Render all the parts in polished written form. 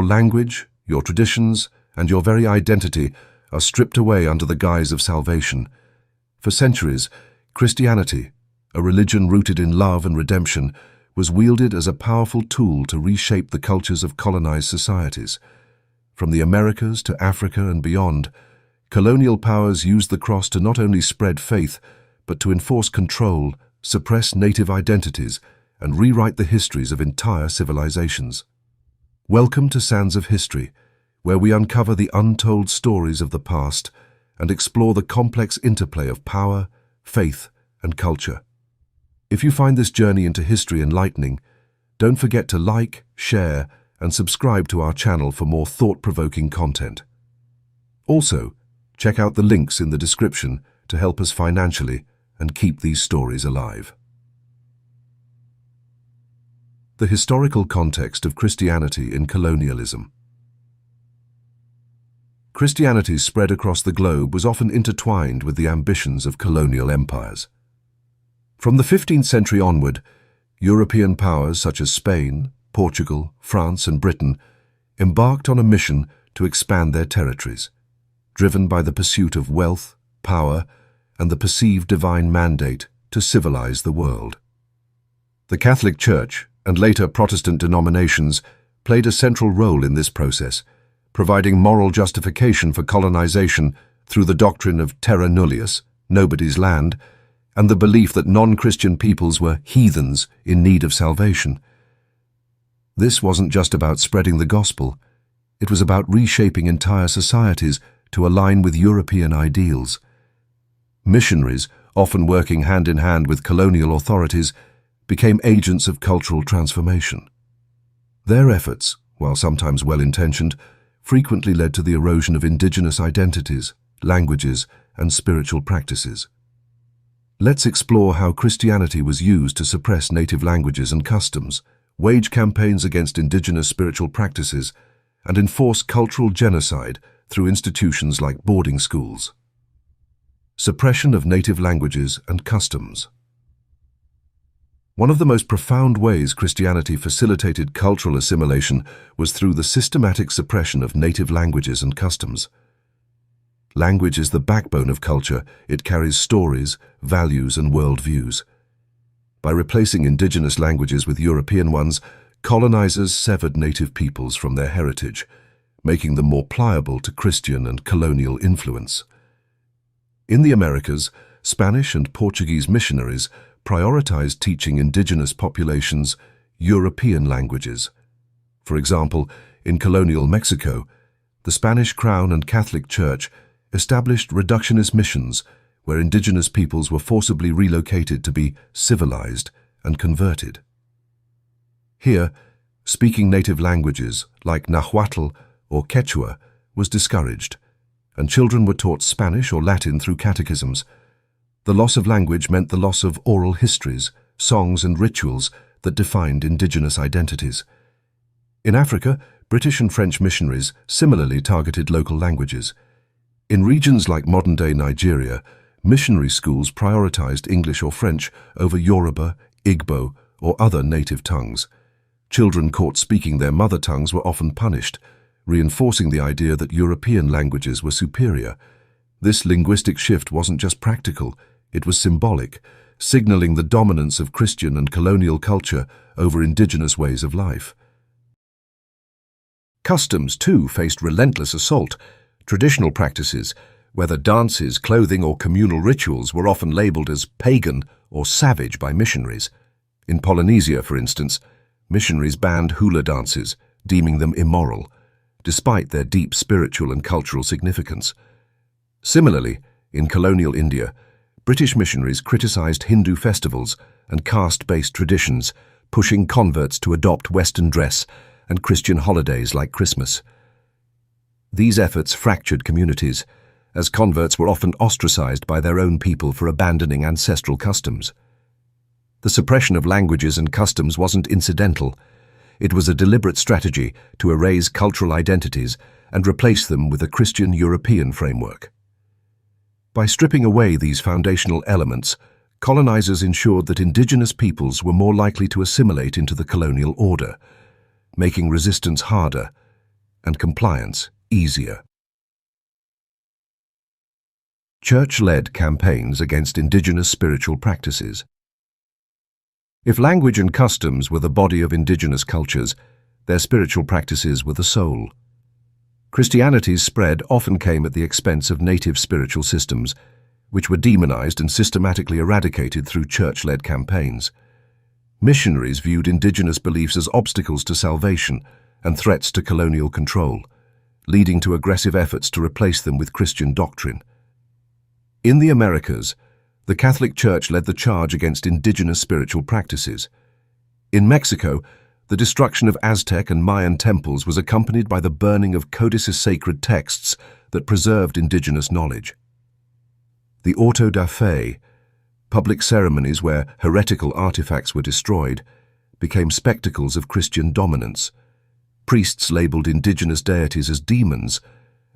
language, your traditions, and your very identity are stripped away under the guise of salvation. For centuries, Christianity, a religion rooted in love and redemption, was wielded as a powerful tool to reshape the cultures of colonized societies. From the Americas to Africa and beyond, colonial powers used the cross to not only spread faith, but to enforce control, suppress native identities, and rewrite the histories of entire civilizations. Welcome to Sands of History, where we uncover the untold stories of the past and explore the complex interplay of power, faith, and culture. If you find this journey into history enlightening, don't forget to like, share, and subscribe to our channel for more thought-provoking content. Also, check out the links in the description to help us financially and keep these stories alive. The historical context of Christianity in colonialism. Christianity's spread across the globe was often intertwined with the ambitions of colonial empires. From the 15th century onward, European powers such as Spain, Portugal, France, and Britain embarked on a mission to expand their territories, driven by the pursuit of wealth, power, and the perceived divine mandate to civilize the world. The Catholic Church, and later Protestant denominations, played a central role in this process, providing moral justification for colonization through the doctrine of terra nullius, nobody's land, and the belief that non-Christian peoples were heathens in need of salvation. This wasn't just about spreading the gospel, it was about reshaping entire societies to align with European ideals. Missionaries, often working hand in hand with colonial authorities, became agents of cultural transformation. Their efforts, while sometimes well-intentioned, frequently led to the erosion of indigenous identities, languages, and spiritual practices. Let's explore how Christianity was used to suppress native languages and customs, wage campaigns against indigenous spiritual practices, and enforce cultural genocide through institutions like boarding schools. Suppression of native languages and customs. One of the most profound ways Christianity facilitated cultural assimilation was through the systematic suppression of native languages and customs. Language is the backbone of culture. It carries stories, values, and worldviews. By replacing indigenous languages with European ones, colonizers severed native peoples from their heritage, making them more pliable to Christian and colonial influence. In the Americas, Spanish and Portuguese missionaries prioritized teaching indigenous populations European languages. For example, in colonial Mexico, the Spanish Crown and Catholic Church established reductionist missions where indigenous peoples were forcibly relocated to be civilized and converted. Here, speaking native languages like Nahuatl or Quechua was discouraged, and children were taught Spanish or Latin through catechisms. The loss of language meant the loss of oral histories, songs, and rituals that defined indigenous identities. In Africa, British and French missionaries similarly targeted local languages. In regions like modern-day Nigeria, missionary schools prioritized English or French over Yoruba, Igbo, or other native tongues. Children caught speaking their mother tongues were often punished, reinforcing the idea that European languages were superior. This linguistic shift wasn't just practical, it was symbolic, signaling the dominance of Christian and colonial culture over indigenous ways of life. Customs, too, faced relentless assault. Traditional practices, whether dances, clothing, or communal rituals, were often labeled as pagan or savage by missionaries. In Polynesia, for instance, missionaries banned hula dances, deeming them immoral, despite their deep spiritual and cultural significance. Similarly, in colonial India, British missionaries criticized Hindu festivals and caste-based traditions, pushing converts to adopt Western dress and Christian holidays like Christmas. These efforts fractured communities, as converts were often ostracized by their own people for abandoning ancestral customs. The suppression of languages and customs wasn't incidental. It was a deliberate strategy to erase cultural identities and replace them with a Christian European framework. By stripping away these foundational elements, colonizers ensured that indigenous peoples were more likely to assimilate into the colonial order, making resistance harder and compliance easier. Church-led campaigns against indigenous spiritual practices. If language and customs were the body of indigenous cultures, their spiritual practices were the soul. Christianity's spread often came at the expense of native spiritual systems, which were demonized and systematically eradicated through church-led campaigns. Missionaries viewed indigenous beliefs as obstacles to salvation and threats to colonial control, leading to aggressive efforts to replace them with Christian doctrine. In the Americas, the Catholic Church led the charge against indigenous spiritual practices. In Mexico, the destruction of Aztec and Mayan temples was accompanied by the burning of codices sacred texts that preserved indigenous knowledge. The auto da fe, public ceremonies where heretical artifacts were destroyed, became spectacles of Christian dominance. Priests labeled indigenous deities as demons,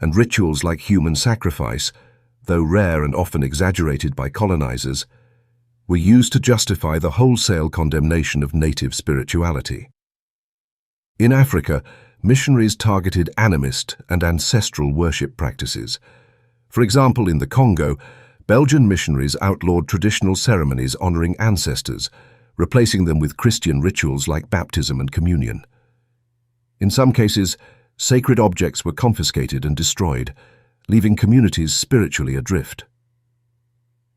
and rituals like human sacrifice, though rare and often exaggerated by colonizers, were used to justify the wholesale condemnation of native spirituality. In Africa, missionaries targeted animist and ancestral worship practices. For example, in the Congo, Belgian missionaries outlawed traditional ceremonies honoring ancestors, replacing them with Christian rituals like baptism and communion. In some cases, sacred objects were confiscated and destroyed, leaving communities spiritually adrift.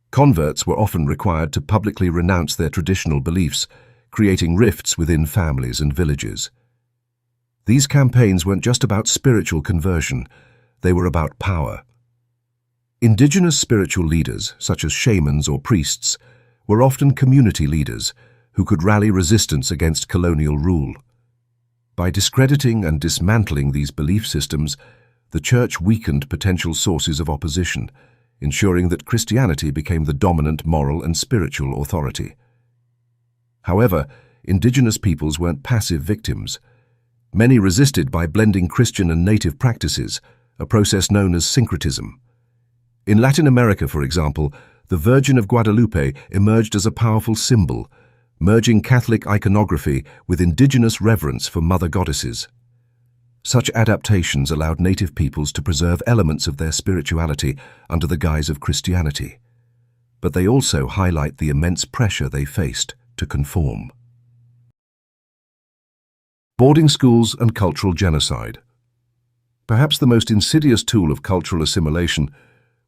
Converts were often required to publicly renounce their traditional beliefs, creating rifts within families and villages. These campaigns weren't just about spiritual conversion, they were about power. Indigenous spiritual leaders, such as shamans or priests, were often community leaders who could rally resistance against colonial rule. By discrediting and dismantling these belief systems, the Church weakened potential sources of opposition, ensuring that Christianity became the dominant moral and spiritual authority. However, indigenous peoples weren't passive victims. Many resisted by blending Christian and native practices, a process known as syncretism. In Latin America, for example, the Virgin of Guadalupe emerged as a powerful symbol, merging Catholic iconography with indigenous reverence for mother goddesses. Such adaptations allowed native peoples to preserve elements of their spirituality under the guise of Christianity, but they also highlight the immense pressure they faced to conform. Boarding schools and cultural genocide. Perhaps the most insidious tool of cultural assimilation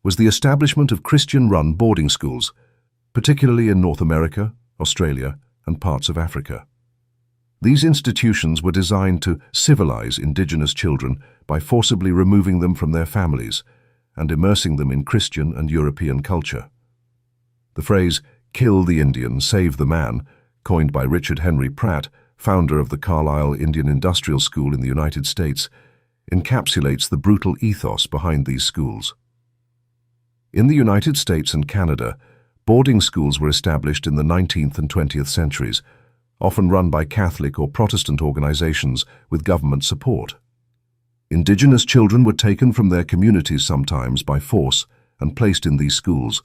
was the establishment of Christian-run boarding schools, particularly in North America, Australia, and parts of Africa. These institutions were designed to civilize indigenous children by forcibly removing them from their families and immersing them in Christian and European culture. The phrase, "kill the Indian, save the man," coined by Richard Henry Pratt, founder of the Carlisle Indian Industrial School in the United States, encapsulates the brutal ethos behind these schools. In the United States and Canada, boarding schools were established in the 19th and 20th centuries, often run by Catholic or Protestant organizations with government support. Indigenous children were taken from their communities sometimes by force and placed in these schools,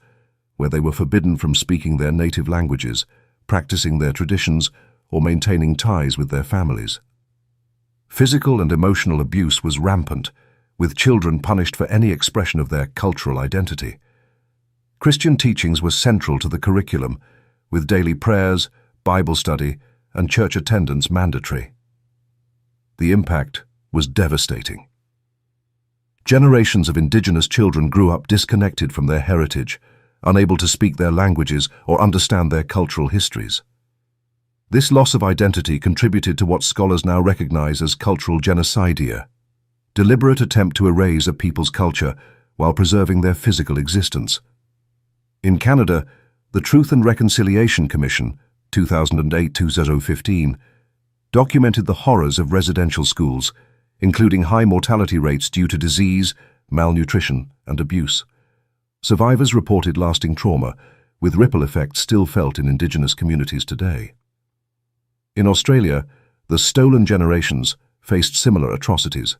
where they were forbidden from speaking their native languages, practicing their traditions, or maintaining ties with their families. Physical and emotional abuse was rampant, with children punished for any expression of their cultural identity. Christian teachings were central to the curriculum, with daily prayers, Bible study, and church attendance mandatory. The impact was devastating. Generations of indigenous children grew up disconnected from their heritage, unable to speak their languages or understand their cultural histories. This loss of identity contributed to what scholars now recognize as cultural genocidia, deliberate attempt to erase a people's culture while preserving their physical existence. In Canada, the Truth and Reconciliation Commission, 2008-2015, documented the horrors of residential schools, including high mortality rates due to disease, malnutrition, and abuse. Survivors reported lasting trauma, with ripple effects still felt in Indigenous communities today. In Australia, the stolen generations faced similar atrocities.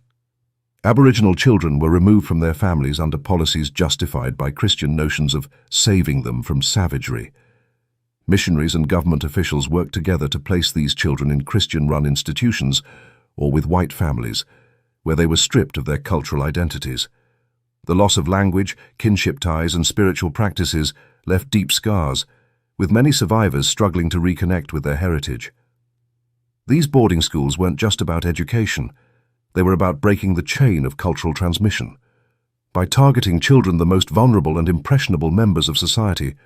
Aboriginal children were removed from their families under policies justified by Christian notions of saving them from savagery. Missionaries and government officials worked together to place these children in Christian-run institutions or with white families, where they were stripped of their cultural identities. The loss of language, kinship ties, and spiritual practices left deep scars, with many survivors struggling to reconnect with their heritage. These boarding schools weren't just about education. They were about breaking the chain of cultural transmission. By targeting children, the most vulnerable and impressionable members of society,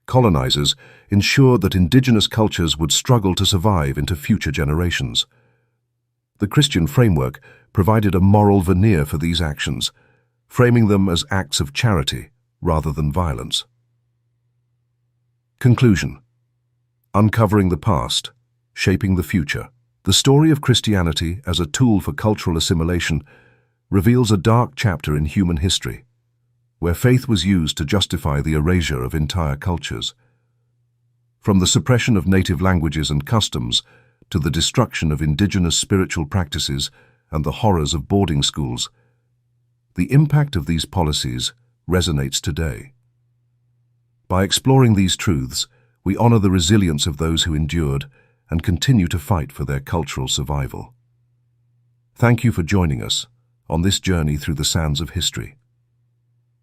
colonizers ensured that indigenous cultures would struggle to survive into future generations. The Christian framework provided a moral veneer for these actions, framing them as acts of charity rather than violence. Conclusion. Uncovering the past, shaping the future. The story of Christianity as a tool for cultural assimilation reveals a dark chapter in human history, where faith was used to justify the erasure of entire cultures. From the suppression of native languages and customs to the destruction of indigenous spiritual practices and the horrors of boarding schools, the impact of these policies resonates today. By exploring these truths, we honor the resilience of those who endured and continue to fight for their cultural survival. Thank you for joining us on this journey through the sands of history.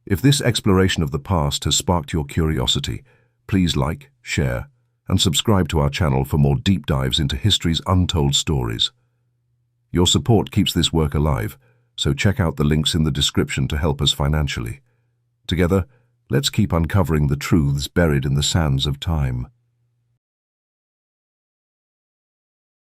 If this exploration of the past has sparked your curiosity, please like, share, and subscribe to our channel for more deep dives into history's untold stories. Your support keeps this work alive, so check out the links in the description to help us financially. Together, let's keep uncovering the truths buried in the sands of time.